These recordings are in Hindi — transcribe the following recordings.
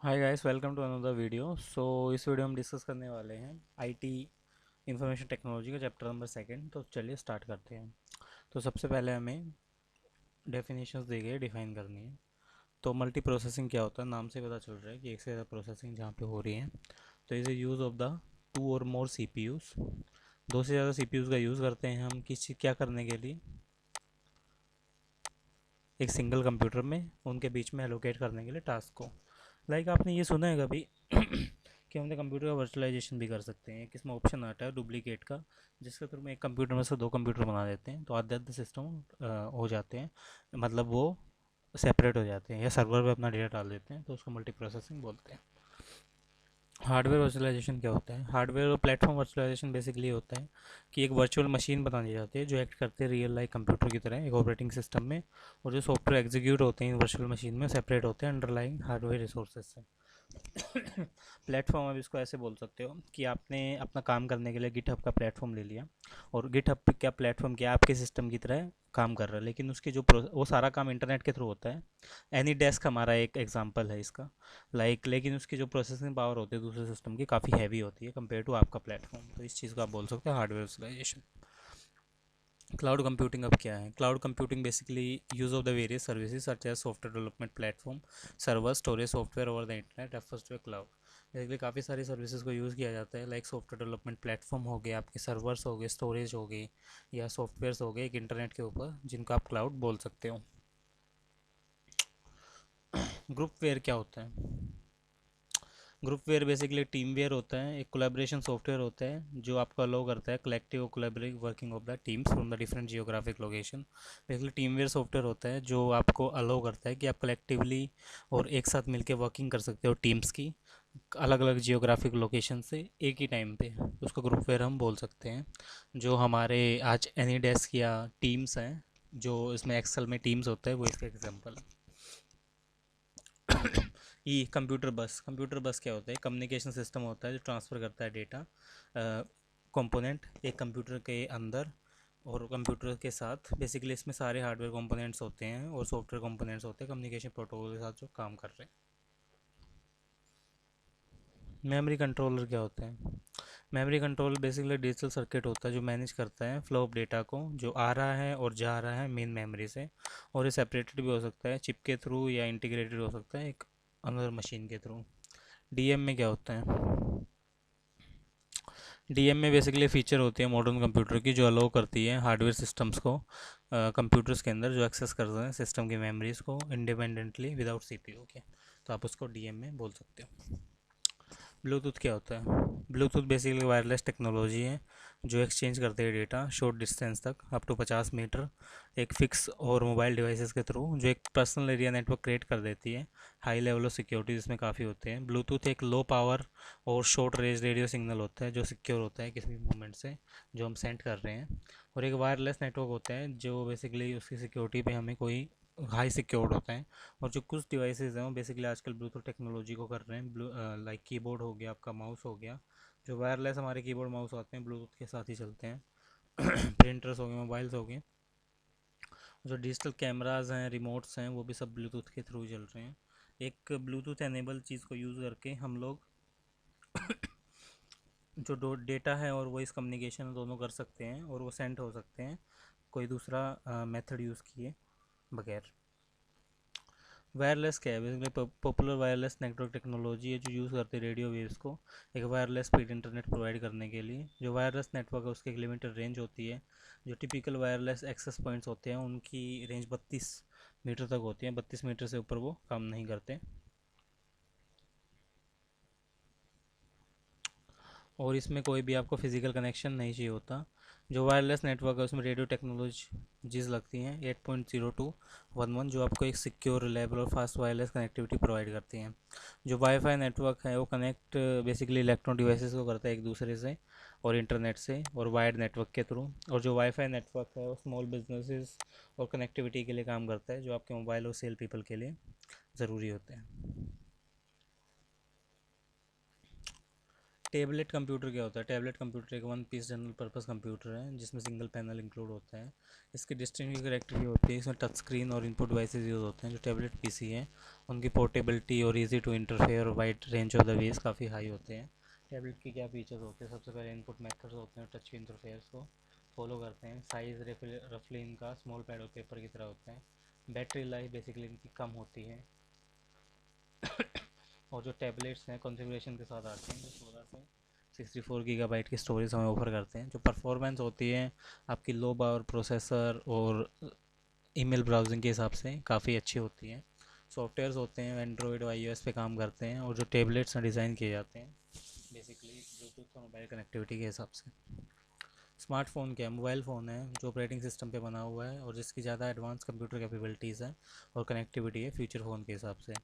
Hi guys, welcome to another video. इस वीडियो में हम डिस्कस करने वाले हैं आईटी इंफॉर्मेशन टेक्नोलॉजी का चैप्टर नंबर सेकंड। तो चलिए स्टार्ट करते हैं। तो सबसे पहले हमें डेफिनेशंस दी गई डिफाइन करनी है। तो मल्टी प्रोसेसिंग क्या होता है, नाम से पता चल रहा है कि एक से ज़्यादा प्रोसेसिंग जहाँ पे हो रही है। तो is use of the two और मोर सीपीयूज। दो से ज़्यादा सीपीयूज का यूज़ करते हैं हम क्या करने के लिए, एक सिंगल कंप्यूटर में उनके बीच में एलोकेट करने के लिए टास्क को। आपने ये सुना है कभी कि हम कंप्यूटर का वर्चुअलाइजेशन भी कर सकते हैं। एक इसमें ऑप्शन आता है डुप्लीकेट का, जिसके थ्रू में एक कंप्यूटर में से दो कंप्यूटर बना देते हैं, तो आधे आधे सिस्टम हो जाते हैं। मतलब वो सेपरेट हो जाते हैं या सर्वर पे अपना डेटा डाल देते हैं, तो उसको मल्टी प्रोसेसिंग बोलते हैं। हार्डवेयर वर्चुअलाइजेशन क्या होता है? हार्डवेयर और प्लेटफॉर्म वर्चुअलाइजेशन बेसिकली होता है कि एक वर्चुअल मशीन बना दी जाती है जो एक्ट करते हैं रियल लाइफ कंप्यूटर की तरह एक ऑपरेटिंग सिस्टम में, और जो सॉफ्टवेयर एग्जीक्यूट होते हैं वर्चुअल मशीन में सेपरेट होते हैं अंडरलाइंग हार्डवेयर रिसोर्सेज से। प्लेटफॉर्म आप इसको ऐसे बोल सकते हो कि आपने अपना काम करने के लिए गिटहब का प्लेटफॉर्म ले लिया, और गिटहब पे क्या प्लेटफॉर्म क्या आपके सिस्टम की तरह काम कर रहा है, लेकिन उसकी जो वो सारा काम इंटरनेट के थ्रू होता है। एनी डेस्क हमारा एक एग्जांपल है इसका। लेकिन उसकी जो प्रोसेसिंग पावर होती है दूसरे सिस्टम की काफ़ी हैवी होती है कंपेयर टू आपका प्लेटफॉर्म। तो इस चीज़ को आप बोल सकते हैं हार्डवेयर वर्चुअलाइजेशन। क्लाउड कंप्यूटिंग अब क्या है? Cloud computing basically use of the various services such as software development platform, server, storage software over the internet refers to cloud. Basically काफ़ी सारी सर्विसेज को यूज़ किया जाता है, लाइक सॉफ्टवेयर डेवलपमेंट प्लेटफॉर्म हो गए, आपके सर्वर्स हो गए, स्टोरेज हो गई, या सॉफ्टवेयर्स हो गए एक इंटरनेट के ऊपर, जिनको आप क्लाउड बोल सकते हो। ग्रुपवेयर क्या होता है? ग्रुपवेयर बेसिकली टीम वेयर होता है, एक कोलैबोरेशन सॉफ्टवेयर होता है जो आपको अलाउ करता है collective collaborative working of the teams from the different geographic location. Basically teamware software होता है जो आपको अलाउ करता है कि आप कलेक्टिवली और एक साथ मिलकर वर्किंग कर सकते हो टीम्स की, अलग अलग जियोग्राफिक लोकेशन से एक ही टाइम पे। उसको ग्रुपवेयर हम बोल सकते हैं। जो हमारे आज एनी डेस्क या टीम्स हैं, जो इसमें एक्सेल में टीम्स होता है, वो इसका एग्जाम्पल है। ई कंप्यूटर बस क्या होता है? कम्युनिकेशन सिस्टम होता है जो ट्रांसफ़र करता है डेटा कंपोनेंट एक कंप्यूटर के अंदर और कंप्यूटर के साथ। बेसिकली इसमें सारे हार्डवेयर कंपोनेंट्स होते हैं और सॉफ्टवेयर कंपोनेंट्स होते हैं कम्युनिकेशन प्रोटोकॉल के साथ जो काम कर रहे हैं। मेमोरी कंट्रोलर क्या होता है? Memory controller basically digital circuit होता है जो मैनेज करता है फ्लो ऑफ डेटा को, जो आ रहा है और जा रहा है मेन मेमोरी से। और ये सेपरेटेड भी हो सकता है चिप के थ्रू, या इंटीग्रेटेड हो सकता है एक अनदर मशीन के थ्रू। डीएम में क्या होता है? डीएम में बेसिकली फ़ीचर होती है मॉडर्न कंप्यूटर की जो अलाउ करती है हार्डवेयर सिस्टम्स को, कंप्यूटर्स के अंदर जो एक्सेस कर रहे हैं सिस्टम की मेमोरीज को इंडिपेंडेंटली विदाउट सीपीयू के। तो आप उसको डीएम में बोल सकते हो। ब्लूटूथ क्या होता है? ब्लूटूथ बेसिकली वायरलेस टेक्नोलॉजी है जो एक्सचेंज करते हैं डेटा शॉर्ट डिस्टेंस तक, अप टू 50 मीटर, एक फिक्स और मोबाइल डिवाइसेस के थ्रू, जो एक पर्सनल एरिया नेटवर्क क्रिएट कर देती है। हाई लेवल ऑफ सिक्योरिटी जिसमें काफ़ी होते हैं। ब्लूटूथ एक लो पावर और शॉर्ट रेंज रेडियो सिग्नल होता है जो सिक्योर होता है किसी भी मूवमेंट से जो हम सेंड कर रहे हैं। और एक वायरलेस नेटवर्क होता है जो बेसिकली उसकी सिक्योरिटी पे हमें कोई हाई सिक्योर्ड होता है। और जो कुछ डिवाइसेस हैं वो बेसिकली आजकल ब्लूटूथ टेक्नोलॉजी को कर रहे हैं, लाइक कीबोर्ड हो गया, आपका माउस हो गया, जो वायरलेस हमारे कीबोर्ड माउस आते हैं ब्लूटूथ के साथ ही चलते हैं। प्रिंटर्स हो गए, मोबाइल्स हो गए, जो डिजिटल कैमराज हैं, रिमोट्स हैं, वो भी सब ब्लूटूथ के थ्रू चल रहे हैं। एक ब्लूटूथ एनेबल चीज़ को यूज़ करके हम लोग जो डेटा है और वॉइस कम्युनिकेशन दोनों कर सकते हैं, और वो सेंड हो सकते हैं कोई दूसरा मेथड यूज़ किए बगैर। वायरलेस क्या है? Basically popular wireless network technology है जो यूज़ करती है रेडियो वेव्स को एक वायरलेस स्पीड इंटरनेट प्रोवाइड करने के लिए। जो वायरलेस नेटवर्क है उसकी एक लिमिटेड रेंज होती है। जो टिपिकल वायरलेस एक्सेस पॉइंट्स होते हैं उनकी रेंज 32 मीटर तक होती है, 32 मीटर से ऊपर वो काम नहीं करते। और इसमें कोई भी आपको फिजिकल कनेक्शन नहीं चाहिए होता। जो वायरलेस नेटवर्क है उसमें रेडियो टेक्नोलॉजीज लगती हैं 8.0211, जो आपको एक सिक्योर, रिलायबल और फास्ट वायरलेस कनेक्टिविटी प्रोवाइड करती हैं। जो वाईफाई नेटवर्क है वो कनेक्ट बेसिकली इलेक्ट्रॉनिक डिवाइसेस को करता है एक दूसरे से और इंटरनेट से और वायर्ड नेटवर्क के थ्रू। और जो वाईफाई नेटवर्क है वो स्मॉल बिजनेसेस और कनेक्टिविटी के लिए काम करता है, जो आपके मोबाइल और सेल पीपल के लिए ज़रूरी होते हैं। टेबलेट कंप्यूटर क्या होता है? टेबलेट कंप्यूटर एक one piece general purpose computer है जिसमें सिंगल पैनल इंक्लूड होता है। इसकी डिस्टिंक्टिव कैरेक्टर ये होती है, इसमें टच स्क्रीन और इनपुट डिवाइसेस यूज़ होते हैं। जो टेबलेट पीसी हैं उनकी पोर्टेबिलिटी और इजी टू इंटरफेयर और wide range of the ways काफ़ी हाई होते हैं। टैबलेट के क्या फीचर्स होते हैं? सबसे पहले इनपुट मेथड्स होते हैं, टच इंटरफेयर्स को फॉलो करते हैं। साइज़ रफली इनका स्मॉल पैड और पेपर की तरह होता है। बैटरी लाइफ बेसिकली इनकी कम होती है। और जो टैबलेट्स हैं कॉन्फ़िगरेशन के साथ आते हैं जो 16 से 64 GB की स्टोरेज हमें ऑफर करते हैं। जो परफॉर्मेंस होती है आपकी लो पावर प्रोसेसर और ईमेल ब्राउजिंग के हिसाब से काफ़ी अच्छी होती है। सॉफ्टवेयर्स होते हैं एंड्रॉयड और iOS पे काम करते हैं। और जो टेबलेट्स हैं डिज़ाइन किए जाते हैं बेसिकली ब्लूटूथ और मोबाइल कनेक्टिविटी के हिसाब से। स्मार्टफोन क्या है? मोबाइल फ़ोन है जो ऑपरेटिंग सिस्टम पे बना हुआ है और जिसकी ज़्यादा एडवांस कंप्यूटर कैपेबिलिटीज़ है और कनेक्टिविटी है फ्यूचर फ़ोन के हिसाब से।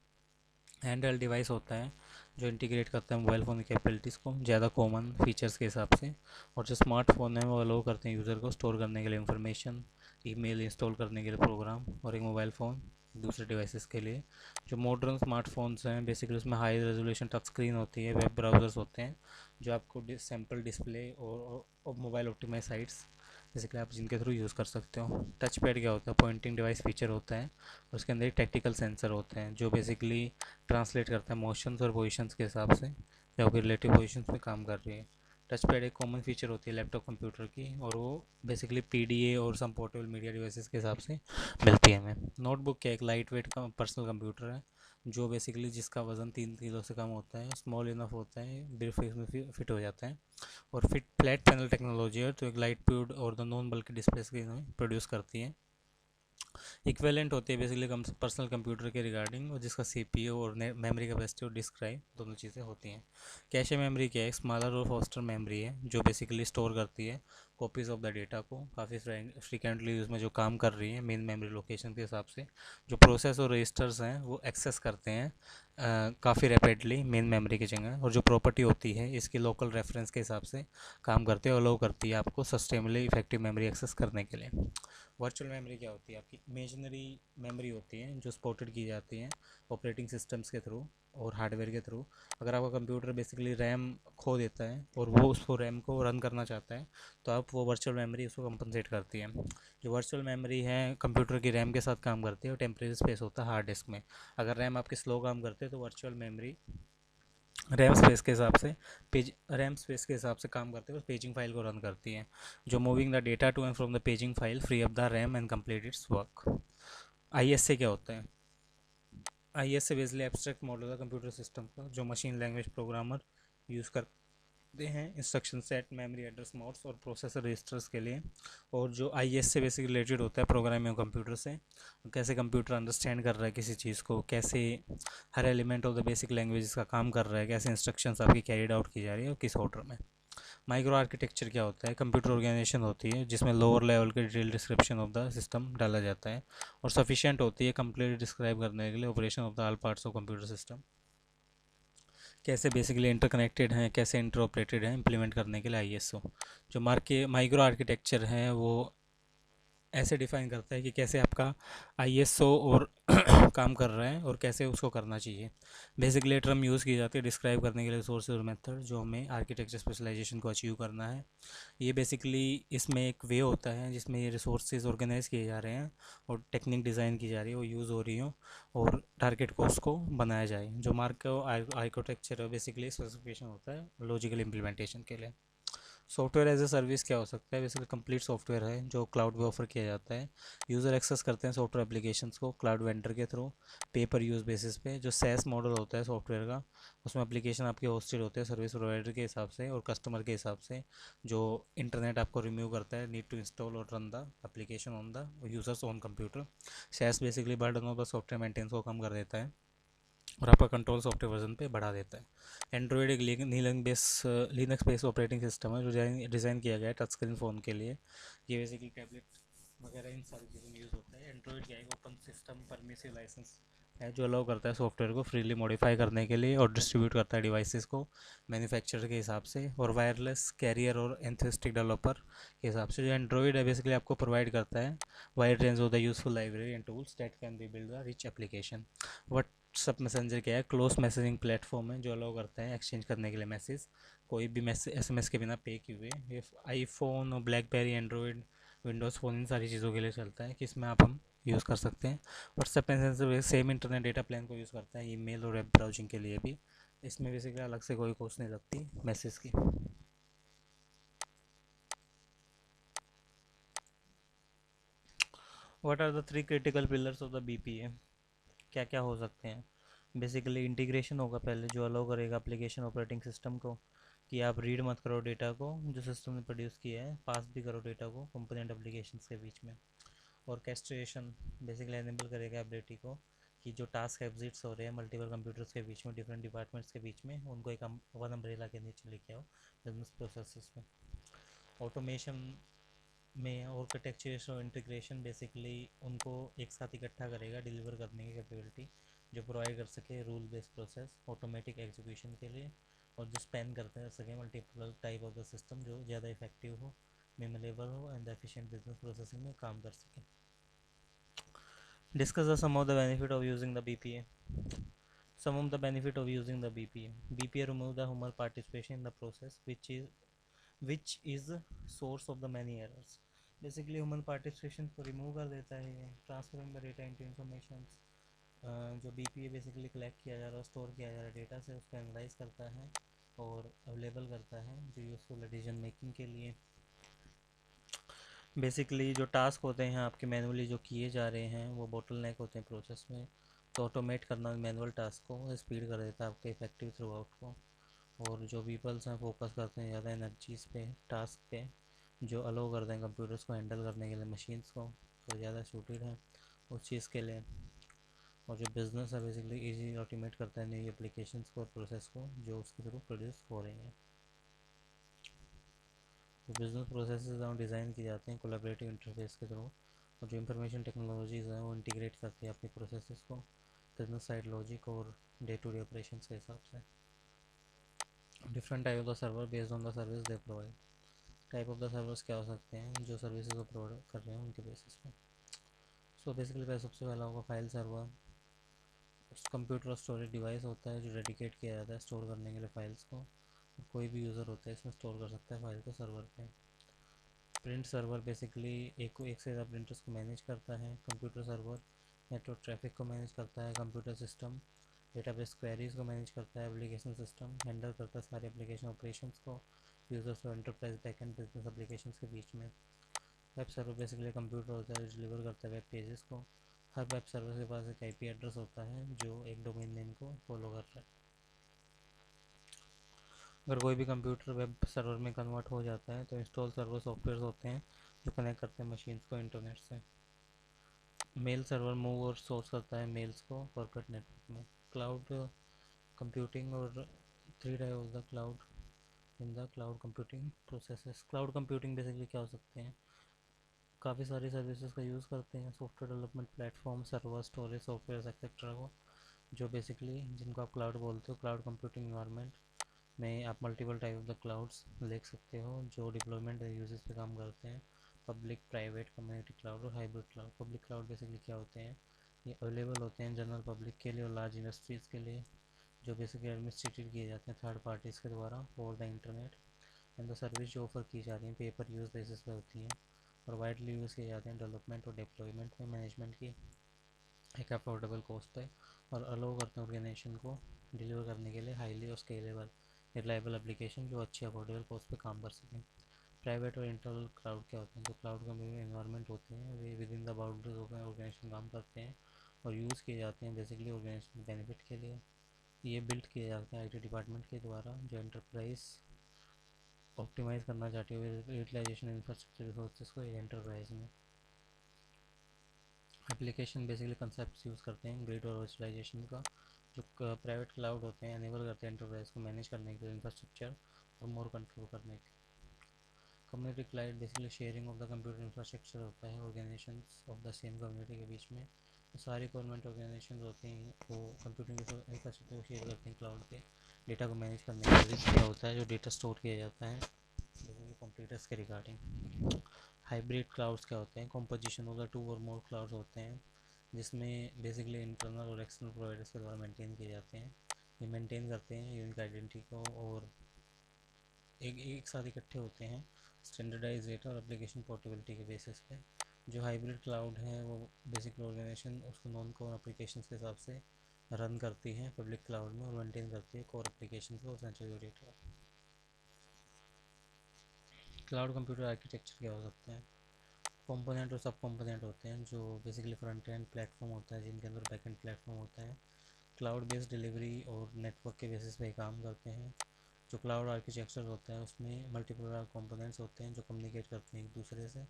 हैंडहेल्ड डिवाइस होता है जो इंटीग्रेट करता है मोबाइल फ़ोन की कैपेबिलिटीज़ को ज़्यादा कॉमन फीचर्स के हिसाब से। और जो स्मार्टफोन है वो अलो करते हैं यूज़र को स्टोर करने के लिए इंफॉर्मेशन, ईमेल इंस्टॉल करने के लिए प्रोग्राम और एक मोबाइल फ़ोन दूसरे डिवाइसेस के लिए। जो मॉडर्न स्मार्टफोन्स हैं बेसिकली उसमें हाई रेजोल्यूशन टच स्क्रीन होती है, वेब ब्राउज़र्स होते हैं जो आपको सैम्पल डिस्प्ले और मोबाइल ऑप्टिमाइज साइट्स बेसिकली आप जिनके थ्रू यूज़ कर सकते हो। टच पैड क्या होता है? पॉइंटिंग डिवाइस फीचर होता है और उसके अंदर एक टैक्टिकल सेंसर होते हैं जो बेसिकली ट्रांसलेट करता है मोशंस और पोजीशंस के हिसाब से या आपकी रिलेटिव पोजीशंस पे काम कर रही है। टच पैड एक कॉमन फीचर होती है लैपटॉप कंप्यूटर की और वो बेसिकली पीडीए और सम पोर्टेबल मीडिया डिवाइसेस के हिसाब से मिलती है हमें। नोटबुक क्या एक लाइट वेट का पर्सनल कंप्यूटर है जो बेसिकली जिसका वज़न 3 किलो से कम होता है, स्मॉल इनफ होता है, ब्रीफ में फिट हो जाता है और फिट फ्लैट पैनल टेक्नोलॉजी है तो एक लाइट प्यूड और द नॉन बल्कि डिस्प्ले के प्रोड्यूस करती है। इक्वेलेंट होती है बेसिकली पर्सनल कंप्यूटर के रिगार्डिंग और जिसका सीपीयू और मेमोरी कैपेसिटी और डिस्क ड्राइव दोनों चीज़ें होती हैं। कैशे मेमोरी क्या है? स्मॉलर और फास्टर मेमोरी है जो बेसिकली स्टोर करती है कॉपीज़ ऑफ द डेटा को काफ़ी फ्रिक्वेंटली उसमें जो काम कर रही है मेन मेमोरी लोकेशन के हिसाब से। जो प्रोसेस और रजिस्टर्स हैं वो एक्सेस करते हैं काफ़ी रैपिडली मेन मेमोरी की जगह। और जो प्रॉपर्टी होती है इसकी लोकल रेफरेंस के हिसाब से काम करते हैं और अलाउ करती है आपको सस्टेनेबली इफेक्टिव मेमोरी एक्सेस करने के लिए। वर्चुअल मेमोरी क्या होती है? आपकी इमेजिनरी मेमोरी होती है जो सपोर्टेड की जाती है ऑपरेटिंग सिस्टम्स के थ्रू और हार्डवेयर के थ्रू। अगर आपका कंप्यूटर बेसिकली रैम खो देता है और वो उसको रैम को रन करना चाहता है तो आप वो वर्चुअल मेमोरी उसको कंपनसेट करती है। जो वर्चुअल मेमोरी है कंप्यूटर की रैम के साथ काम करती है और टेम्परेरी स्पेस होता है हार्ड डिस्क में। अगर रैम आपकी स्लो काम करते हैं तो वर्चुअल मेमोरी रैम स्पेस के हिसाब से रैम स्पेस के हिसाब से काम करते हुए पेजिंग फाइल को रन करती है जो moving the data to and from the paging file free up the RAM and complete its work. I S से क्या होता है? आई एस से बेसिकली एब्स्ट्रैक्ट मॉडल है कंप्यूटर सिस्टम का जो मशीन लैंग्वेज प्रोग्रामर यूज़ करते हैं instruction set, memory address modes और प्रोसेसर रजिस्टर्स के लिए। और जो आई एस से बेसिकली रिलेटेड होता है प्रोग्रामिंग कंप्यूटर से, कैसे कंप्यूटर अंडरस्टैंड कर रहा है किसी चीज़ को, कैसे हर element of the basic language का काम कर रहा है, कैसे इंस्ट्रक्शंस आपकी कैरिड आउट की जा रही है और किस ऑर्डर में। माइक्रो आर्किटेक्चर क्या होता है? कंप्यूटर ऑर्गेनाइजेशन होती है जिसमें लोअर लेवल के detail description of the system डाला जाता है और सफिशिएंट होती है कंप्लीट डिस्क्राइब करने के लिए operation of the all parts of computer system, कैसे बेसिकली इंटरकनेक्टेड हैं, कैसे इंटरऑपरेटेड हैं, इंप्लीमेंट करने के लिए आईएसओ। जो माइक्रो आर्किटेक्चर है वो ऐसे डिफाइन करता है कि कैसे आपका आईएसओ और काम कर रहा है और कैसे उसको करना चाहिए। बेसिकली टर्म यूज़ की जाती है डिस्क्राइब करने के लिए सोर्सेज और मेथड जो हमें आर्किटेक्चर स्पेशलाइजेशन को अचीव करना है। ये बेसिकली इसमें एक वे होता है जिसमें ये रिसोर्सेज ऑर्गेनाइज किए जा रहे हैं और टेक्निक डिज़ाइन की जा रही है वो यूज़ हो रही हो और टारगेट कोस्ट को बनाया जाए। जो मार्को आर्किटेक्चर बेसिकली स्पेसिफिकेशन होता है लॉजिकल इम्प्लीमेंटेशन के लिए। सॉफ्टवेयर एज ए सर्विस क्या हो सकता है? बेसिकली कंप्लीट सॉफ्टवेयर है जो क्लाउड पे ऑफर किया जाता है। यूज़र एक्सेस करते हैं सॉफ्टवेयर एप्लीकेशंस को क्लाउड वेंडर के थ्रू पे पर यूज़ बेसिस पे। जो सैस मॉडल होता है सॉफ्टवेयर का उसमें एप्लीकेशन आपके होस्टेड होते हैं सर्विस प्रोवाइडर के हिसाब से और कस्टमर के हिसाब से। जो इंटरनेट आपको रिम्यू करता है नीड टू इंस्टॉल और run the application on the users on computer. SaaS basically burden of the software maintenance को कम कर देता है और आपका कंट्रोल सॉफ्टवेयर वर्जन पे बढ़ा देता है। एंड्रॉयड एक लिनक्स बेस ऑपरेटिंग सिस्टम है जो डिज़ाइन किया गया है टच स्क्रीन फ़ोन के लिए। ये बेसिकली टैबलेट वगैरह इन सारी चीज़ों में यूज़ होता है। एंड्रॉयड क्या है ओपन सिस्टम परमिसिव लाइसेंस है जो अलाउ करता है सॉफ्टवेयर को फ्रीली मॉडिफाई करने के लिए और डिस्ट्रीब्यूट करता है डिवाइसेस को मैन्युफैक्चरर के हिसाब से और वायरलेस कैरियर और एंथुसिस्टिक डेवलपर के हिसाब से। जो एंड्रॉयड है बेसिकली आपको प्रोवाइड करता है wide range of the useful library and tools that can be build the rich application. But WhatsApp messenger क्या है, क्लोज मैसेजिंग प्लेटफॉर्म है जो अलाउ करता है एक्सचेंज करने के लिए मैसेज कोई भी मैसेज एसएमएस के बिना पे किए हुए। ये आईफोन और ब्लैकबेरी, एंड्रॉयड, विंडोज़ फ़ोन, इन सारी चीज़ों के लिए चलता है कि इसमें हम यूज़ कर सकते हैं। WhatsApp messenger same internet data plan को यूज़ करता है ईमेल और वेब ब्राउजिंग के लिए भी। इसमें बेसिकली अलग से कोई कॉस्ट नहीं लगती मैसेज की। What are the 3 critical pillars of the BPA? क्या क्या हो सकते हैं? बेसिकली इंटीग्रेशन होगा पहले, जो अलाउ करेगा एप्लीकेशन ऑपरेटिंग सिस्टम को कि आप रीड मत करो डेटा को जो सिस्टम ने प्रोड्यूस किया है, पास भी करो डेटा को कंपोनेंट एप्लीकेशंस के बीच में। और कैस्ट्रेशन बेसिकली एनेबल करेगा एबिलिटी को कि जो टास्क एग्जिट्स हो रहे हैं मल्टीपल कंप्यूटर्स के बीच में, डिफरेंट डिपार्टमेंट्स के बीच में, उनको एक वन अम्ब्रेला के नीचे लेके आओ बिजनेस प्रोसेसेस में। ऑटोमेशन में आर्किटेक्चर और इंटीग्रेशन बेसिकली उनको एक साथ इकट्ठा करेगा डिलीवर करने की कैपेबिलिटी जो प्रोवाइड कर सके rule based process automatic execution के लिए, और जो स्पेन करते रह सके multiple type of the system, जो ज़्यादा इफेक्टिव हो, मेमोरेबल हो एंड एफिशिएंट बिजनेस प्रोसेसिंग में काम कर सके। Discuss the some of the benefit of using the BPA. Some of the benefit of using the BPA. BPA remove the human participation in the process, which is source of the many errors. Basically human participation को remove कर देता है, transferring the data into information। जो BPA बेसिकली कलेक्ट किया जा रहा है, स्टोर किया जा रहा है डेटा से, उसको एनालाइज करता है और अवेलेबल करता है जो यूज़फुल है डिसीजन मेकिंग के लिए। बेसिकली जो टास्क होते हैं आपके मैनुअली जो किए जा रहे हैं वो बोटलनेक होते हैं प्रोसेस में, तो ऑटोमेट करना मैनुअल टास्क को स्पीड कर देता है आपके इफेक्टिव थ्रू आउट को। और जो पीपल्स हैं फोकस करते हैं ज़्यादा एनर्जीज पे, टास्क पे, जो अलो करते हैं कंप्यूटर्स को हैंडल करने के लिए मशीन्स को, तो ज़्यादा सूटेड है उस चीज़ के लिए। और जो बिज़नेस है बेसिकली इजी ऑटोमेट करता है नई एप्लीकेशंस को और प्रोसेस को जो उसके थ्रू प्रोड्यूस हो रही हैं। जो बिज़नेस प्रोसेसेस हैं डिज़ाइन किए जाते हैं कोलैबोरेटिव इंटरफेस के थ्रू, और जो इंफॉर्मेशन टेक्नोलॉजीज़ हैं वो इंटीग्रेट करती है अपनी प्रोसेसेस को बिजनेस साइड लॉजिक और डे टू डे ऑपरेशंस के हिसाब से। Different type of the server based on the service they provide. Type of the servers क्या हो सकते हैं जो सर्विसेज को प्रोवाइड कर रहे हैं उनके बेसिस पे। सो बेसिकली सबसे पहला होगा फाइल सर्वर। कंप्यूटर और स्टोरेज डिवाइस होता है जो डेडिकेट किया जाता है स्टोर करने के लिए फाइल्स को, और कोई भी यूज़र होता है इसमें स्टोर कर सकता है फाइल को सर्वर पे। प्रिंट सर्वर बेसिकली एक से ज़्यादा प्रिंटर्स को मैनेज करता है। कंप्यूटर सर्वर नेटवर्क ट्रैफिक को मैनेज करता है। कंप्यूटर सिस्टम डेटाबेस क्वेरीज को मैनेज करता है। एप्लीकेशन सिस्टम हैंडल करता है सारे एप्लीकेशन ऑपरेशंस को यूजर्स और एंटरप्राइज बैकएंड बिजनेस एप्लीकेशंस के बीच में। वेब सर्वर बेसिकली कंप्यूटर होता है जो डिलीवर करता है वेब पेजेस को। हर वेब सर्वर के पास एक आईपी एड्रेस होता है जो एक डोमेन नेम को फॉलो कर रहा है। अगर कोई भी कंप्यूटर वेब सर्वर में कन्वर्ट हो जाता है तो इंस्टॉल सर्वर सॉफ्टवेयर होते हैं जो कनेक्ट करते हैं मशीन्स को इंटरनेट से। मेल सर्वर मूव और सोर्स करता है मेल्स को कॉर्पोरेट नेटवर्क में। क्लाउड कंप्यूटिंग और 3 type of the cloud in the cloud computing processes. Cloud computing basically क्या हो सकते हैं, काफ़ी सारी सर्विसेज का यूज़ करते हैं software development platform, server, storage software etcetera को, जो बेसिकली जिनको आप क्लाउड बोलते हो। क्लाउड कंप्यूटिंग इन्वायरमेंट में आप multiple type of the clouds देख सकते हो जो डिप्लॉयमेंट यूजेस पे काम करते हैं। पब्लिक, प्राइवेट, कम्युनिटी क्लाउड और hybrid cloud. Public cloud basically क्या होते हैं, ये अवेलेबल होते हैं जनरल पब्लिक के लिए और लार्ज इंडस्ट्रीज़ के लिए, जो बेसिकली एडमिनिस्ट्रेटेड किए जाते हैं थर्ड पार्टीज़ के द्वारा over the internet. And the service जो ऑफर की जा रही हैं पेपर यूज़ बेसिस पे होती हैं और वाइडली यूज़ किए जाते हैं डेवलपमेंट और डिप्लॉयमेंट में मैनेजमेंट की एक अफोर्डेबल कॉस्ट पे, और अलाउ करते हैं ऑर्गेनाइजेशन को डिलीवर करने के लिए हाईली और स्केलेबल रिलायबल एप्लीकेशन जो अच्छी अफोर्डेबल कॉस्ट पे काम कर सकें। प्राइवेट और इंटरनल क्लाउड क्या होते हैं, जो क्लाउड कंप्यूटिंग एनवायरनमेंट होते हैं वे within the boundaries of organisation काम करते हैं और यूज़ किए जाते हैं बेसिकली ऑर्गेनाइजेशन बेनिफिट के लिए। ये बिल्ड किए जाते हैं आईटी डिपार्टमेंट के द्वारा जो एंटरप्राइज ऑप्टिमाइज़ करना चाहती है यूटिलाइजेशन इंफ्रास्ट्रक्चर रिसोर्सेज को एंटरप्राइज में। एप्लीकेशन बेसिकली कंसेप्ट यूज़ करते हैं ग्रिड और वर्चुअलाइजेशन का, जो प्राइवेट क्लाउड होते हैं एनेबल करते हैं एंटरप्राइज को मैनेज करने के लिए इंफ्रास्ट्रक्चर और मोर कंट्रोल करने के। Community cloud basically sharing of the computer infrastructure होता है organisation of the same community के बीच में। तो सारी गवर्नमेंट ऑर्गेनाइजेशन होते हैं वो कंप्यूटिंग इंफ्रास्ट्रक्चर को शेयर करते हैं क्लाउड पे डेटा को मैनेज करने के लिए। क्या होता है जो डेटा स्टोर किया जाता है बेसिकली कंप्यूटर्स के रिगार्डिंग। हाइब्रिड क्लाउड्स क्या होते हैं, कॉम्पोजिशन ऑफ द टू और मोर क्लाउड्स होते हैं जिसमें बेसिकली इंटरनल और एक्सटर्नल प्रोवाइडर्स के द्वारा मेंटेन किए जाते हैं। ये मेंटेन करते हैं यूनिक आइडेंटिटी को और एक एक साथ इकट्ठे होते हैं स्टैंडर्डाइज डेटा और एप्लीकेशन पोर्टेबिलिटी के बेसिस पे। जो हाइब्रिड क्लाउड है वो बेसिकली ऑर्गेनाइजेशन उसको नॉन कोर एप्लीकेशंस के हिसाब से रन करती है पब्लिक क्लाउड में और मेंटेन करती है कोर एप्लीकेशन को और central data. Cloud computer architecture क्या हो सकता है? कंपोनेंट और सब कंपोनेंट होते हैं जो बेसिकली फ्रंट एंड प्लेटफॉर्म होता है जिनके अंदर बैक एंड प्लेटफॉर्म होता है। क्लाउड बेस्ड डिलीवरी और नेटवर्क के बेसिस पे काम करते हैं। जो क्लाउड आर्किटेक्चर होता है उसमें मल्टीपल कंपोनेंट्स होते हैं जो कम्युनिकेट करते हैं एक दूसरे से,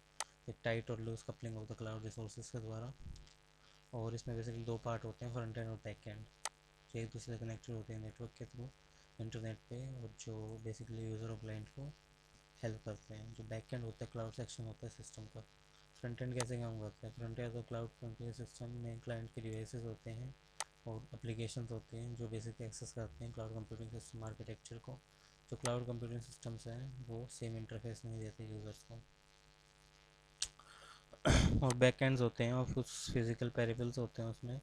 एक टाइट और loose coupling of the cloud resources के द्वारा। और इसमें बेसिकली दो पार्ट होते हैं, फ्रंट एंड और बैक एंड, जो एक दूसरे से कनेक्टेड होते हैं नेटवर्क के थ्रू इंटरनेट पे और जो बेसिकली यूज़र और क्लाइंट को हेल्प करते हैं। जो बैक एंड होता है क्लाउड सेक्शन होता है सिस्टम का। फ्रंट एंड कैसे काम करता है? फ्रंट एंड तो क्लाउड कंप्यूटर सिस्टम में क्लाइंट के डिवाइसेस होते हैं और एप्लीकेशंस होते हैं जो बेसिकली एक्सेस करते हैं क्लाउड कंप्यूटिंग सिस्टम आर्किटेक्चर को। जो क्लाउड कंप्यूटिंग सिस्टम्स हैं वो सेम इंटरफेस नहीं देते यूज़र्स को। और बैक एंड्स होते हैं और कुछ फिजिकल पेरिफेरल्स होते हैं उसमें,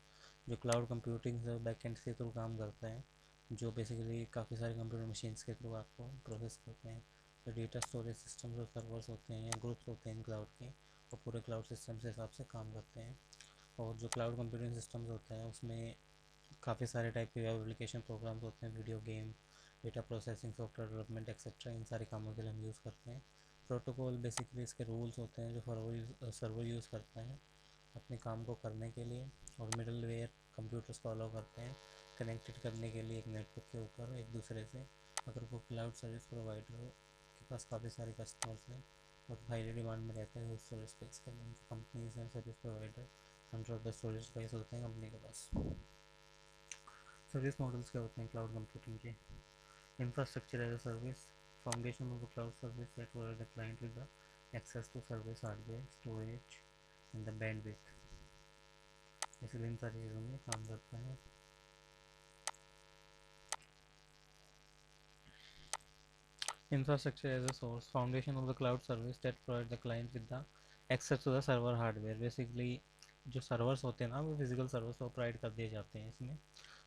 जो क्लाउड कंप्यूटिंग से बैक एंड के थ्रू काम करता है, जो बेसिकली काफ़ी सारे कंप्यूटर मशीन्स के थ्रू आपको प्रोसेस करते हैं। जो डेटा स्टोरेज सिस्टम्स और सर्वर्स होते हैं या ग्रुप्स होते हैं क्लाउड के, वो पूरे क्लाउड सिस्टम के हिसाब से काम करते हैं। और जो क्लाउड कंप्यूटिंग सिस्टम्स होते हैं उसमें काफ़ी सारे टाइप के वेब एप्लीकेशन प्रोग्राम्स होते हैं, video game, data processing, software development etcetera. इन सारे कामों के लिए हम यूज़ करते हैं। प्रोटोकॉल बेसिकली इसके रूल्स होते हैं जो सर्वर यूज़ करता है अपने काम को करने के लिए। और मिडल वेयर कंप्यूटर्स को अलाउ करते हैं कनेक्टेड करने के लिए एक नेटवर्क के ऊपर एक दूसरे से। अगर वो क्लाउड सर्विस प्रोवाइडर के पास काफ़ी सारे कस्टमर्स हैं और हाईली डिमांड में रहते हैं उस स्टोरेज स्पेस के लिए, companies and service provider centre of the storage space होते हैं कंपनी के पास। सर्विस मॉडल्स क्या होते हैं क्लाउड कंप्यूटिंग के? Infrastructure as a service, foundation of the cloud service that provide the client with the access to service hardware, storage and the bandwidth. इसलिए इन सारी चीज़ों में काम करता है। Infrastructure as a source, foundation of the cloud service that provide the client with the access to the server hardware। Basically जो सर्वर्स होते हैं ना वो फिजिकल सर्वर्स तो प्रोवाइड कर दिए जाते हैं इसमें।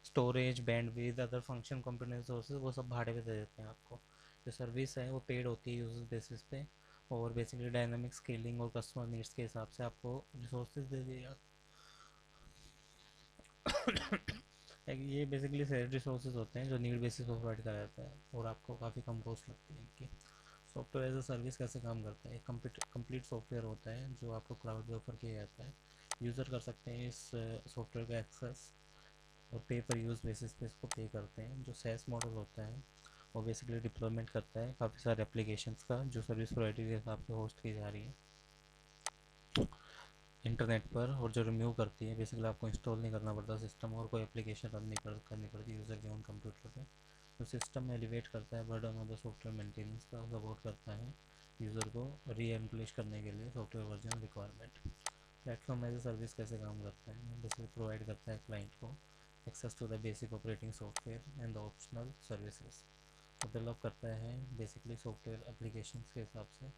Storage, bandwidth, other function component sources वो सब भाड़े पे दे देते हैं आपको। जो सर्विस है वो पेड होती है यूजर बेसिस पे और बेसिकली डायनामिक स्केलिंग और कस्टमर नीड्स के हिसाब से आपको रिसोर्सेज दे दिए जाते हैं। ये बेसिकली शेयर्ड रिसोर्सेज होते हैं जो नीड बेसिस पर प्रोवाइड करा जाता है और आपको काफ़ी कम कॉस्ट लगती है इनकी। सॉफ्टवेयर एज अ सर्विस कैसे काम करता है? एक कंप्लीट सॉफ्टवेयर होता है जो आपको क्लाउड पे ऑफर किया जाता है। यूज़र कर सकते हैं इस सॉफ्टवेयर का एक्सेस और पे पर यूज़ बेसिस पे इसको पे करते हैं। जो सैस मॉडल होता है वो बेसिकली डिप्लॉयमेंट करता है काफ़ी सारे एप्लीकेशंस का जो सर्विस प्रोवाइडर के हिसाब से होस्ट की जा रही है इंटरनेट पर, और जो रिम्यू करती है बेसिकली आपको इंस्टॉल नहीं करना पड़ता सिस्टम और कोई एप्लीकेशन रन नहीं करनी पड़ती यूज़र के ओन कंप्यूटर पे। तो सिस्टम में एलिवेट करता है burden of the software maintenance का, सपोर्ट करता है यूज़र को री एम्प्लिश करने के लिए software version requirement. Platform as a service कैसे काम करता है? बेसिकली प्रोवाइड करता है क्लाइंट को access to the basic operating software and the optional services. Develop करता है बेसिकली सॉफ्टवेयर एप्लीकेशन के हिसाब से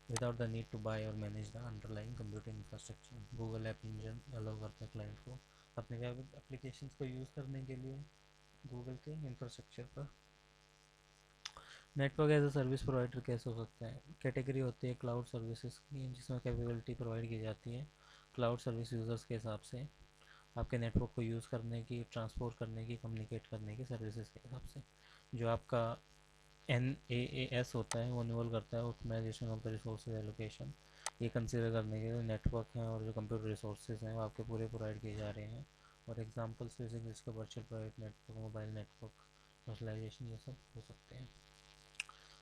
without the need to buy or manage the underlying computing infrastructure। Google app engine allow करता है क्लाइंट को अपने वेब एप्लीकेशंस को यूज़ करने के लिए गूगल के इंफ्रास्ट्रक्चर पर। Network as a service provider कैसे हो सकता है? कैटेगरी होती है क्लाउड सर्विसेज की जिसमें कैपेबिलिटी प्रोवाइड की जाती है क्लाउड सर्विस यूज़र्स के हिसाब से आपके नेटवर्क को यूज़ करने की, ट्रांसपोर्ट करने की, कम्युनिकेट करने की सर्विसेज के हिसाब से। जो आपका NAAS होता है वो इन्वॉल्व करता है optimisation of the resource allocation. ये कंसिडर करने के लिए नेटवर्क हैं और जो कंप्यूटर रिसोर्सेज हैं वो आपके पूरे प्रोवाइड किए जा रहे हैं। और एग्जांपल्स बेसिकली इसके virtual private network, mobile network, virtualisation ये सब हो सकते हैं।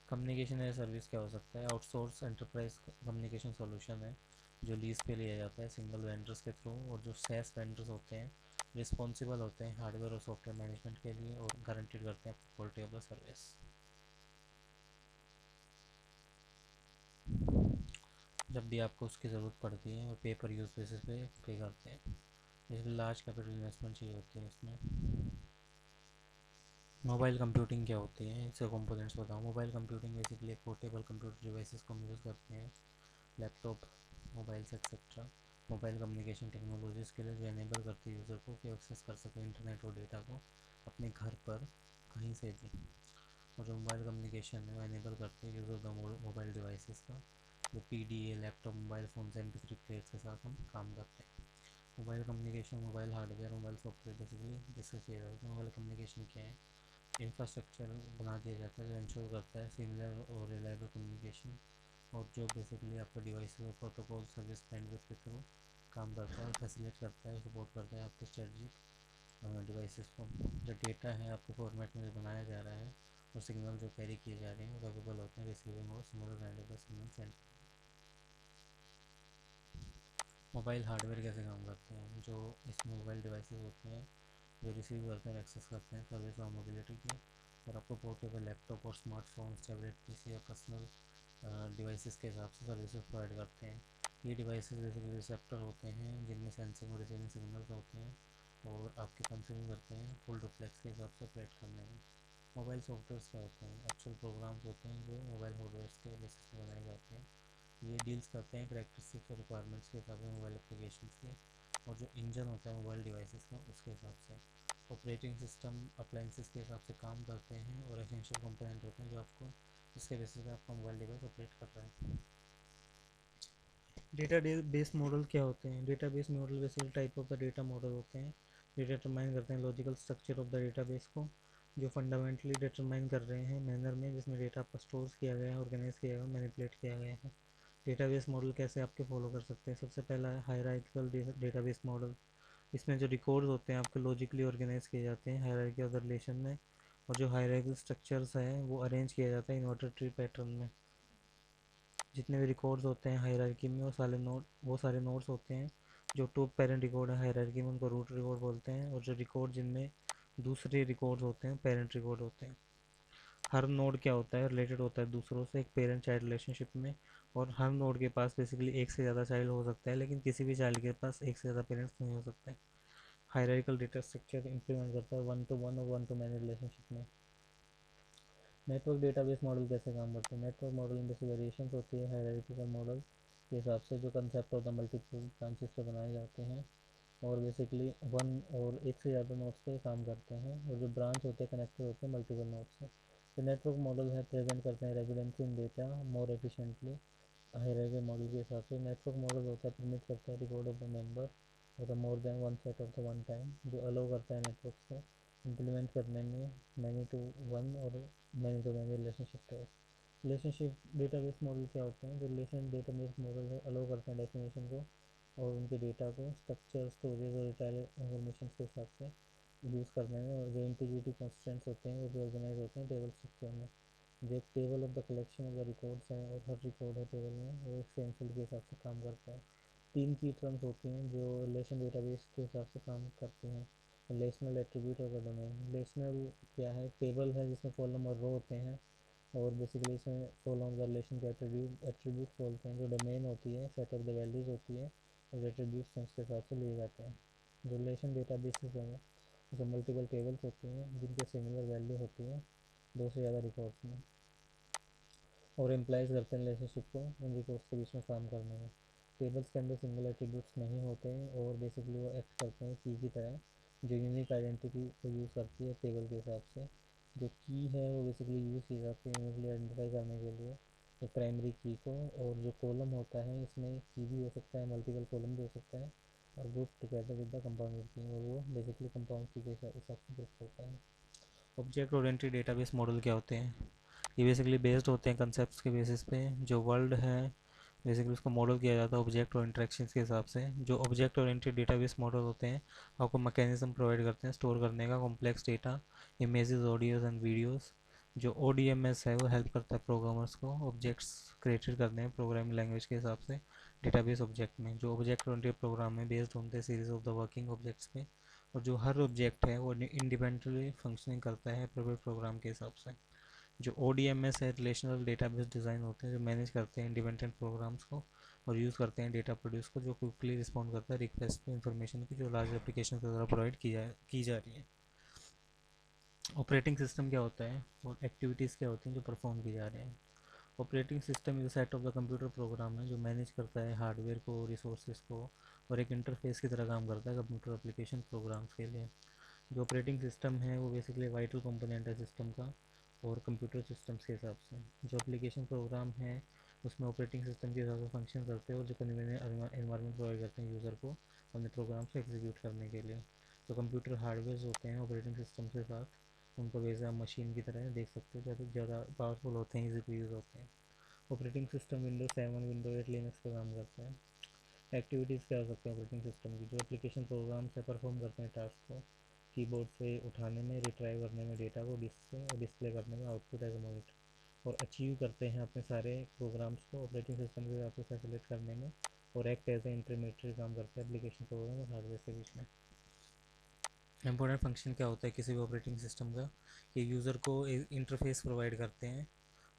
कम्युनिकेशन एज सर्विस क्या हो सकता है? आउटसोर्स एंटरप्राइज कम्युनिकेशन सॉल्यूशन है जो लीज पे लिया जाता है सिंगल वेंडर्स के थ्रू। और जो सैस वेंडर्स होते हैं रिस्पॉन्सिबल होते हैं हार्डवेयर और सॉफ्टवेयर मैनेजमेंट के लिए और गारंटीड करते हैं क्वालिटी ऑफ द सर्विस। जब भी आपको उसकी ज़रूरत पड़ती है और पे पर यूज़ बेसिस पे पे करते हैं। इसलिए लार्ज कैपिटल इन्वेस्टमेंट चाहिए होती है इसमें। मोबाइल कंप्यूटिंग क्या होती है इसके कंपोनेंट्स बताओ। मोबाइल कंप्यूटिंग बेसिकली एक पोर्टेबल कंप्यूटर डिवाइसेस को हम यूज़ करते हैं, laptop, mobiles etcetera, mobile communication technologies के लिए जो एनेबल करती है यूज़र को कि एक्सेस कर सके इंटरनेट और डेटा को अपने घर पर कहीं से भी। और जो मोबाइल कम्युनिकेशन है वो एनेबल करती है यूज़र द मोबाइल डिवाइसेस का, जो PDA, laptop, mobile phones, MP3 players के साथ हम काम करते हैं। Mobile communication, mobile hardware, mobile software basically discuss किया जाता है। मोबाइल कम्युनिकेशन क्या है? इंफ्रास्ट्रक्चर बना दिया जाता है जो इंश्योर करता है सिमिलर और रिलायबल कम्युनिकेशन, और जो बेसिकली आपके डिवाइस और प्रोटोकॉल सर्विस बैंडविड्थ के थ्रू काम करता है, फैसिलिटेट करता है, सपोर्ट करता है आपके स्ट्रेटजिक डिवाइसेस को। जो डेटा है आपके फॉर्मेट में जो बनाया जा रहा है और सिग्नल जो कैरी किए जा रहे हैं वो कैपेबल होते हैं रिसीविंग और similar random signal send. Mobile hardware कैसे काम करते हैं? जो इसमें मोबाइल डिवाइसेस होते हैं जो रिसीव करते हैं और एक्सेस करते हैं सर्विस और मोबिलिटी की, और आपको पोर्टेबल लैपटॉप और स्मार्टफोन, टैबलेट, पीसी या पर्सनल डिवाइसेस के हिसाब से सर्विसेज प्रोवाइड करते हैं। ये डिवाइसेस बेसिकली रिसेप्टर होते हैं जिनमें सेंसिंग और रिसीविंग सिग्नल्स होते हैं और आपके कंज्यूम करते हैं फुल रिफ्लेक्स के हिसाब से ऑपरेट करने में। मोबाइल सॉफ्टवेयर्स क्या होते हैं? एक्चुअल प्रोग्राम्स होते हैं जो मोबाइल हार्डवेयर के बेसिस पे बनाए जाते हैं। ये डील्स करते हैं करेक्टरिस्टिक्स और रिक्वायरमेंट्स के हिसाब से मोबाइल एप्लीकेशंस के, और जो इंजन होता है मोबाइल डिवाइसेस का उसके हिसाब से। ऑपरेटिंग सिस्टम अप्लाइंसेस के हिसाब से काम करते हैं और एसेंशियल कंपोनेंट होते हैं जो आपको जिसके बेसिस पे आपका मोबाइल डिवाइस ऑपरेट कर रहा है। डेटा बेस मॉडल क्या होते हैं? Data base model basically type of the data model होते हैं जो डिटरमाइन करते हैं logical structure of the database को, जो फंडामेंटली डिटरमाइन कर रहे हैं मैनर में जिसमें डेटा आपका स्टोर किया गया है, ऑर्गेनाइज किया गया है, मैनिपुलेट किया गया है। डेटाबेस मॉडल कैसे आपके फॉलो कर सकते हैं? सबसे पहला है हायरार्किकल डेटाबेस मॉडल। इसमें जो रिकॉर्ड्स होते हैं आपके लॉजिकली ऑर्गेनाइज किए जाते हैं हायरार्की ऑफ द रिलेशन में, और जो हायरार्किकल स्ट्रक्चर्स हैं वो अरेंज किया जाता है इन्वर्टेड ट्री पैटर्न में। जितने भी रिकॉर्ड्स होते हैं हायरार्की में वो सारे नोड्स होते हैं। जो टॉप पेरेंट रिकॉर्ड है हायरार्की में उनको रूट रिकॉर्ड बोलते हैं, और जो रिकॉर्ड जिनमें दूसरे रिकॉर्ड्स होते हैं पेरेंट रिकॉर्ड होते हैं। हर नोड क्या होता है? रिलेटेड होता है दूसरों से एक पेरेंट चाइल्ड रिलेशनशिप में, और हर नोड के पास बेसिकली एक से ज़्यादा चाइल्ड हो सकता है लेकिन किसी भी चाइल्ड के पास एक से ज़्यादा पेरेंट्स नहीं हो सकते। हायरार्किकल डेटा स्ट्रक्चर इंप्लीमेंट करता है वन टू वन और वन टू मैनी रिलेशनशिप में। नेटवर्क डेटाबेस मॉडल कैसे काम करते हैं? नेटवर्क मॉडल में बेसिक वेरिएशंस होती है हायरार्किकल मॉडल के हिसाब से, जो concept of the multiple branches पे बनाए जाते हैं और बेसिकली वन और एक से ज़्यादा नोड्स पे काम करते हैं, और जो ब्रांच होते हैं कनेक्टेड होते हैं मल्टीपल नोड्स से। जो नेटवर्क मॉडल है प्रेजेंट करते हैं residency in data more efficiently. Hierarchical model के हिसाब से नेटवर्क मॉडल होता है परमिट करता है रिकॉर्ड ऑफ द मेंबर और the more than one set of the one time, जो अलाउ करता है नेटवर्क को इम्प्लीमेंट करने में मैनी टू वन और many to many relationship. Relationship database model क्या होते हैं? जो रिलेशन डेटाबेस मॉडल है अलाउ करते हैं डेफिनेशन को और उनके डेटा को स्ट्रक्चर, स्टोरेज और रिटायर इन्फॉर्मेशन के हिसाब से यूज़ करने में, और जो इंटीग्रिटी कॉन्स्टेंट्स होते हैं वो भी ऑर्गेनाइज होते हैं टेबल स्ट्रक्चर में। जो एक table of the collection of the records है और हर रिकॉर्ड है टेबल में वो एक सेम फील्ड के हिसाब से काम करता है। तीन की टर्म्स होती हैं जो रिलेशन डेटाबेस के हिसाब से काम करती हैं: रिलेशनल, एट्रीब्यूट और डोमेन। रिलेशनल क्या है? टेबल है जिसमें कॉलम और रो होते हैं, और बेसिकली इसमें कॉलम ऑफ द रिलेशन के एट्रीब्यूट्स बोलते हैं। जो डोमेन होती है सेट ऑफ द वैल्यूज़ होती है, और एट्रीब्यूट्स उसके हिसाब से लिए जाते हैं। जो रिलेशन डेटाबेसेस हैं उसमें मल्टीपल टेबल्स होती हैं जिनके सिमिलर वैल्यू होती है दो से ज़्यादा रिकॉर्ड्स में, और एम्प्लाइज करते हैं रिलेशनशिप को उन रिकॉर्ड्स के बीच में काम करने में। टेबल्स के अंदर सिंगल एट्रीब्यूट्स नहीं होते हैं और बेसिकली वो एक्ट करते हैं की तरह, जो यूनिक आइडेंटिटी को यूज़ करती है टेबल के हिसाब से। जो की है वो बेसिकली यूज़ की जाती है यूनिकली आइडेंटिफाई करने के लिए एक प्राइमरी की को, और जो कॉलम होता है इसमें की भी हो सकता है, मल्टीपल कॉलम भी हो सकता है, और group together with the compound की, और वो बेसिकली कंपाउंड की के हिसाब से ग्रुप होता है। ऑब्जेक्ट ओरिएंटेड डेटाबेस मॉडल क्या होते हैं? ये बेसिकली बेस्ड होते हैं कंसेप्ट के बेसिस पे। जो वर्ल्ड है बेसिकली उसको मॉडल किया जाता है ऑब्जेक्ट और इंटरेक्शन के हिसाब से। जो ऑब्जेक्ट ओरिएंटेड डेटाबेस मॉडल होते हैं आपको मैकेनिज्म प्रोवाइड करते हैं स्टोर करने का complex data, images, audios and videos. जो ODMS है वो हेल्प करता है प्रोग्रामर्स को ऑब्जेक्ट्स क्रिएटेड करने में प्रोग्रामिंग लैंग्वेज के हिसाब से डेटाबेस ऑब्जेक्ट में। जो ऑब्जेक्ट ओरिएंटेड प्रोग्राम में बेस्ड होते हैं series of the working objects पे, और जो हर ऑब्जेक्ट है वो इंडिपेंडेंटली फंक्शनिंग करता है प्रोग्राम के हिसाब से। जो ODMS है रिलेशनल डेटाबेस डिज़ाइन होते हैं जो मैनेज करते हैं इंडिपेंडेंट प्रोग्राम्स को और यूज़ करते हैं डेटा प्रोड्यूस को, जो क्विकली रिस्पॉन्ड करता है रिक्वेस्ट इन्फॉर्मेशन की जो लार्ज एप्लीकेशन के द्वारा प्रोवाइड की जा रही है। ऑपरेटिंग सिस्टम क्या होता है और एक्टिविटीज़ क्या होती हैं जो परफॉर्म की जा रहे हैं? Operating system is set of the computer program है जो मैनेज करता है हार्डवेयर को, रिसोर्सेज को और एक इंटरफेस की तरह काम करता है कंप्यूटर एप्लीकेशन प्रोग्राम्स के लिए। जो ऑपरेटिंग सिस्टम है वो बेसिकली वाइटल कंपोनेंट है सिस्टम का और कंप्यूटर सिस्टम्स के हिसाब से। जो एप्लीकेशन प्रोग्राम है उसमें ऑपरेटिंग सिस्टम के हिसाब से फंक्शन करते हैं और जो कन्वीनियंट एनवायरनमेंट प्रोवाइड करते हैं यूज़र को अपने प्रोग्राम्स को एग्जीक्यूट करने के लिए। जो कंप्यूटर हार्डवेयर होते हैं ऑपरेटिंग सिस्टम के साथ, उनको वैसे आप मशीन की तरह देख सकते हो, ज़्यादा पावरफुल होते हैं, ईजी टू यूज़ होते हैं। Operating system Windows 7 Windows 8 Linux पे काम करता है। एक्टिविटीज़ क्या हो सकती है ऑपरेटिंग सिस्टम की? जो एप्लीकेशन प्रोग्राम से परफॉर्म करते हैं टास्क को, कीबोर्ड से उठाने में, रिट्राइव करने में डेटा को, डिस्प्ले करने में आउटपुट एज ए मॉनिटर, और अचीव करते हैं अपने सारे प्रोग्राम्स को ऑपरेटिंग सिस्टम के हिसाब से फैसिलिटेट करने में, और एक्ट एज ए इंटरमीडिएट काम करते हैं एप्लीकेशन प्रोग्राम और हार्डवेयर के बीच में। इंपॉर्टेंट फंक्शन क्या होता है किसी भी ऑपरेटिंग सिस्टम का? ये यूज़र को इंटरफेस प्रोवाइड करते हैं।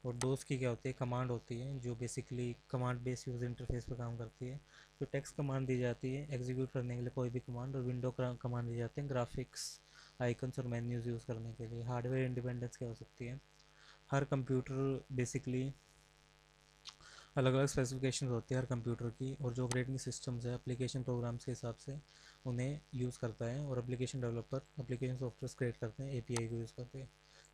और डोस की क्या होती है? कमांड होती है जो basically command based user interface पर काम करती है। जो टेक्स्ट कमांड दी जाती है एग्जीक्यूट करने के लिए कोई भी कमांड, और विंडो कमांड दी जाती है ग्राफिक्स, आइकन्स और मेन्यूज़ यूज़ करने के लिए। हार्डवेयर इंडिपेंडेंस क्या हो सकती है? हर कंप्यूटर बेसिकली अलग अलग स्पेसिफिकेशन होती है हर कंप्यूटर की, और जो ऑपरेटिंग सिस्टम्स है एप्लीकेशन प्रोग्राम्स के हिसाब से उन्हें यूज़ करता है, और application developer application software create करते हैं एपीआई को यूज़ करते हैं।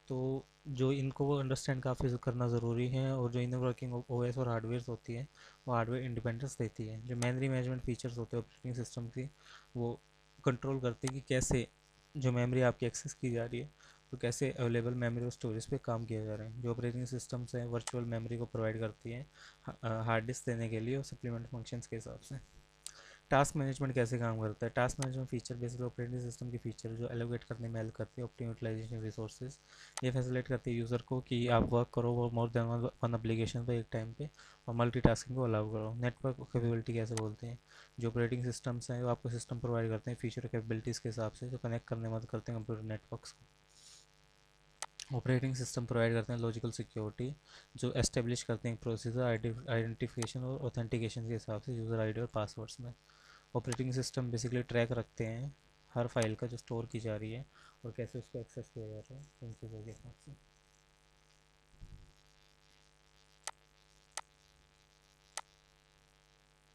तो जो इनको वो अंडरस्टैंड काफ़ी करना ज़रूरी है, और जो इनर वर्किंग ओएस और हार्डवेयर होती है वो हार्डवेयर इंडिपेंडेंस देती है। जो मेमोरी मैनेजमेंट फीचर्स होते हैं ऑपरेटिंग सिस्टम की, वो कंट्रोल करते हैं कि कैसे जो मेमोरी आपकी एक्सेस की जा रही है तो कैसे अवेलेबल मेमोरी और स्टोरेज पे काम किया जा रहा है। जो ऑपरेटिंग सिस्टम्स हैं वर्चुअल मेमोरी को प्रोवाइड करती हैं हार्ड डिस्क देने के लिए और सप्लीमेंट फंक्शंस के हिसाब से। टास्क मैनेजमेंट कैसे काम करता है? Task management feature basically operating system की फीचर जो एलोकेट करने में हेल्प करती है ऑप्टिमम यूटिलाइजेशन रिसोर्सेज। ये फैसिलिटेट करती है यूज़र को कि आप वर्क करो वो मोर देन वन एप्लीकेशन पे एक टाइम पे, और मल्टीटास्किंग को अलाउ करो। नेटवर्क कैपेबिलिटी कैसे बोलते हैं? जो ऑपरेटिंग सिस्टम्स हैं वो आपको सिस्टम प्रोवाइड करते हैं फीचर कैपेबिलिटीज़ के हिसाब से, जो कनेक्ट करने में मदद करते हैं कंप्यूटर नेटवर्क्स को। ऑपरेटिंग सिस्टम प्रोवाइड करते हैं लॉजिकल सिक्योरिटी, जो एस्टेब्लिश करते हैं प्रोसीजर आइडेंटिफिकेशन और ऑथेंटिकेशन के हिसाब से यूज़र आईडी और पासवर्ड्स में। ऑपरेटिंग सिस्टम बेसिकली ट्रैक रखते हैं हर फाइल का जो स्टोर की जा रही है और कैसे उसको एक्सेस किया जा रहा है इन चीज़ों के हिसाब से।